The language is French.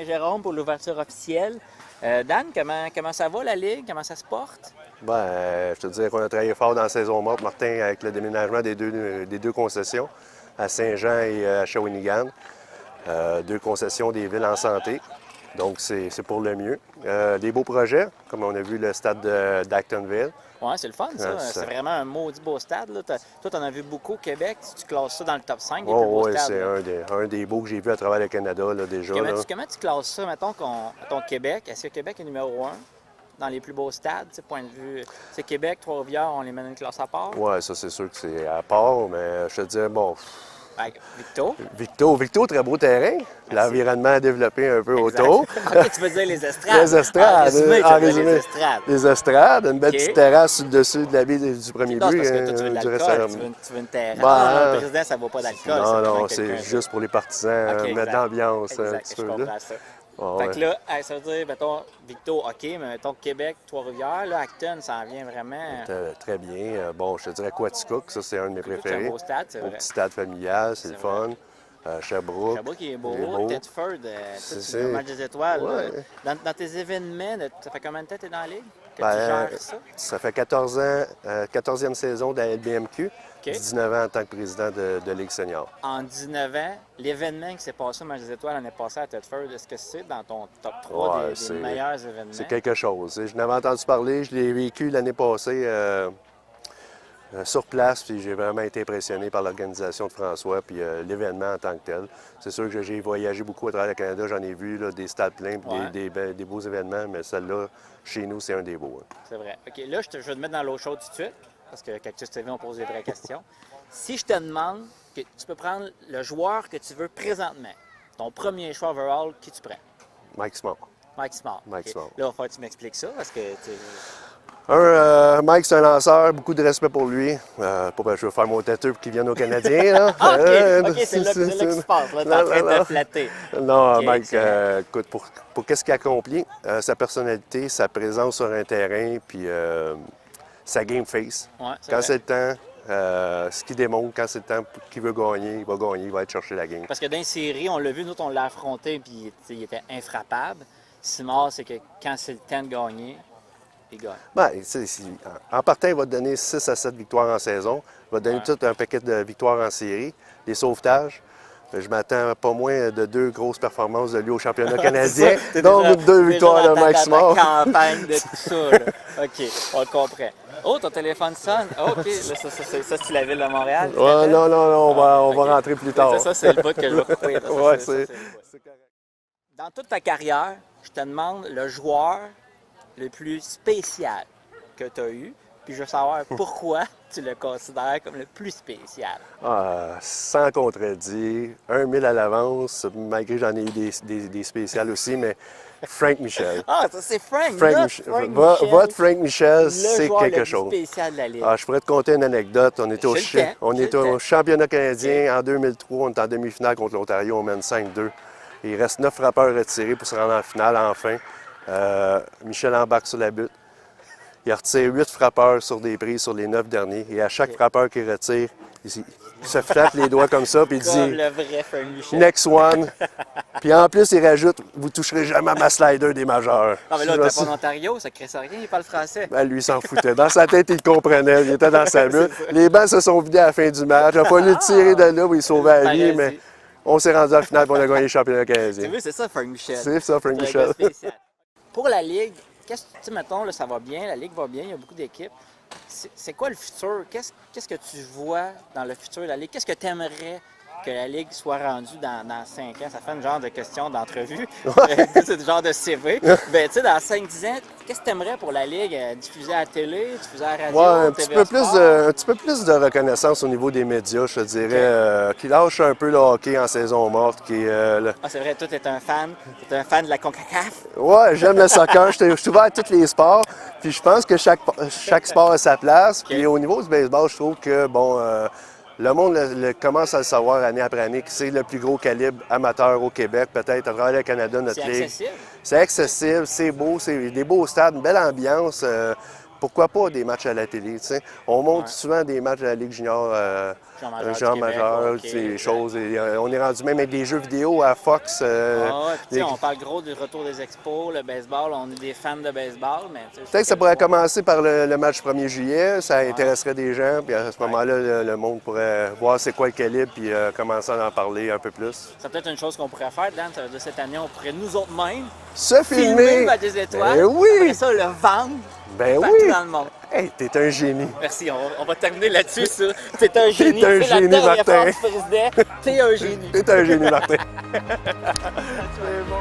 Saint-Jérôme pour l'ouverture officielle. Dan, comment ça va la Ligue? Comment ça se porte? Je te dirais qu'on a travaillé fort dans la saison morte, Martin, avec le déménagement des deux concessions, à Saint-Jean et à Shawinigan. Deux concessions des villes en santé. Donc, c'est pour le mieux. Des beaux projets, comme on a vu le stade d'Actonville. Oui, c'est le fun, ça. C'est vraiment un maudit beau stade. Là. Toi, tu en as vu beaucoup au Québec. Tu classes ça dans le top 5 des plus beaux Oui, stades. c'est un des beaux que j'ai vu à travers le Canada là, déjà. Comment tu classes ça, mettons, ton Québec? Est-ce que Québec est numéro 1 dans les plus beaux stades, point de vue? C'est Québec, Trois-Rivières, on les met dans une classe à part? Oui, ça, c'est sûr que c'est à part, mais je te dirais, bon... Victo, très beau terrain. L'environnement développé un peu autour. OK, tu veux dire les estrades? Les estrades. En résumé, les estrades. Les estrades, une belle petite terrasse sur le dessus de la baie du premier but. Parce que toi, tu veux de l'alcool, tu veux une terrasse. Le président, ça ne vaut pas d'alcool. Non, c'est juste pour les partisans, mettre l'ambiance un petit peu. Je comprends ça. Fait que là, ça veut dire, mettons, Victo, OK, mais mettons Québec, Trois-Rivières, là, Acton, ça en vient vraiment... Très bien. Bon, je te dirais Quaticook, ça, c'est un de mes préférés. C'est un beau stade, c'est vrai. Au petit stade familial, c'est le fun. Sherbrooke. Sherbrooke est beau. Thetford, c'est le match des étoiles. Ouais. Dans tes événements, ça fait combien de temps que tu es dans la Ligue? Que tu gères ça? Ça fait 14 ans, 14e saison de la LBMQ. 19 ans en tant que président de Ligue senior. En 19 ans, l'événement qui s'est passé au match des étoiles l'année passée à Thetford, est-ce que c'est dans ton top 3 des meilleurs événements? C'est quelque chose. Je n'avais entendu parler, je l'ai vécu l'année passée sur place, puis j'ai vraiment été impressionné par l'organisation de François, puis l'événement en tant que tel. C'est sûr que j'ai voyagé beaucoup à travers le Canada, j'en ai vu là, des stades pleins, puis des beaux événements, mais celle-là, chez nous, c'est un des beaux. C'est vrai. OK, là, je vais te mettre dans l'eau chaude tout de suite, parce que Cactus TV, on pose des vraies questions. Si je te demande que tu peux prendre le joueur que tu veux présentement, ton premier choix overall, qui tu prends? Mike Smart. Mike Smart. Mike Smart. Là, il va falloir que tu m'expliques ça, parce que... Mike, c'est un lanceur, beaucoup de respect pour lui. Je veux faire mon têteux pour qu'il vienne aux Canadiens. Là. OK, c'est là que se passe. Là, t'es en train de flatter. Non, Mike, écoute, pour qu'est-ce qu'il accomplit, sa personnalité, sa présence sur un terrain, puis sa game face. Quand c'est le temps, ce qu'il démontre, quand c'est le temps qu'il veut gagner, il va gagner, il va aller chercher la game. Parce que dans les séries, on l'a vu, nous, on l'a affronté, puis il était infrappable. Simard, c'est que quand c'est le temps de gagner, il gagne. En partant, il va te donner 6 à 7 victoires en saison. Il va te donner tout un paquet de victoires en série, des sauvetages. Je m'attends pas moins de 2 grosses performances de lui au championnat canadien. Donc, 2 victoires de Mike Smart. Campagne de tout ça. Là. OK, on le comprend. Oh, ton téléphone sonne. OK, là, ça c'est la ville de Montréal. Non, on va rentrer plus tard. Ça, c'est le bout que je vais couper. C'est correct. Dans toute ta carrière, je te demande le joueur le plus spécial que tu as eu, puis je veux savoir pourquoi tu le considères comme le plus spécial. Sans contredit, 1000 à l'avance, malgré que j'en ai eu des spéciales aussi, mais Frank Michel. Ça c'est Frank Michel. Votre Frank Michel, c'est quelque chose. Spécial de la Ligue. Je pourrais te conter une anecdote. On était au championnat canadien en 2003, on est en demi-finale contre l'Ontario, on mène 5-2. Il reste 9 frappeurs retirés pour se rendre en finale enfin. Michel embarque sur la butte. Il retire 8 frappeurs sur des prises sur les 9 derniers. Et à chaque frappeur qu'il retire, il se flatte les doigts comme ça, puis il dit le vrai Frank Michel. Next one. Puis en plus, il rajoute vous ne toucherez jamais à ma slider des majeurs. Non, mais là, t'es pas en Ontario, ça crée ça rien, il parle français. Lui, il s'en foutait. Dans sa tête, il comprenait. Il était dans sa butte. Les bancs se sont vidés à la fin du match. Il a fallu le tirer de là où il sauvait la vie, mais on s'est rendu à la finale et on a gagné le championnat canadien. Tu vois, c'est ça, Frank Michel. C'est ça, Frank Michel. Pour la Ligue, mettons, là, ça va bien, la Ligue va bien, il y a beaucoup d'équipes. C'est quoi le futur? Qu'est-ce que tu vois dans le futur de la Ligue? Qu'est-ce que tu aimerais que la Ligue soit rendue dans 5 ans? Ça fait une genre de question d'entrevue. C'est le genre de CV. Ben, tu sais, dans 5-10 ans, qu'est-ce que tu aimerais pour la Ligue? Diffuser à la télé, diffuser à la radio, un petit peu plus de reconnaissance au niveau des médias, je te dirais. Qui lâche un peu le hockey en saison morte. C'est vrai, toi, tu es un fan. Tu es un fan de la CONCACAF. Ouais, j'aime le soccer. Je suis ouvert à tous les sports. Puis je pense que chaque sport a sa place. Puis au niveau du baseball, je trouve que, le monde commence à le savoir année après année que c'est le plus gros calibre amateur au Québec, peut-être à travers le Canada, notre ligue. Accessible. C'est accessible, c'est beau, c'est des beaux stades, une belle ambiance. pourquoi pas des matchs à la télé, tu sais. On montre souvent des matchs de la Ligue junior, Jean majeur, ces choses. Et, on est rendu même avec des jeux vidéo à Fox. On parle gros du retour des expos, le baseball, on est des fans de baseball, mais... Peut-être que ça pourrait commencer par le match 1er juillet, ça intéresserait des gens, puis à ce moment-là, le monde pourrait voir c'est quoi le calibre, puis commencer à en parler un peu plus. C'est peut-être une chose qu'on pourrait faire, Dan, de cette année, on pourrait nous autres mêmes se filmer à des étoiles, ben oui. Après ça, le vendre partout dans le monde. Hey, t'es un génie. Merci, on va terminer là-dessus, ça. T'es un génie. T'es un génie, Martin. T'es un génie. T'es un génie, Martin. C'est bon,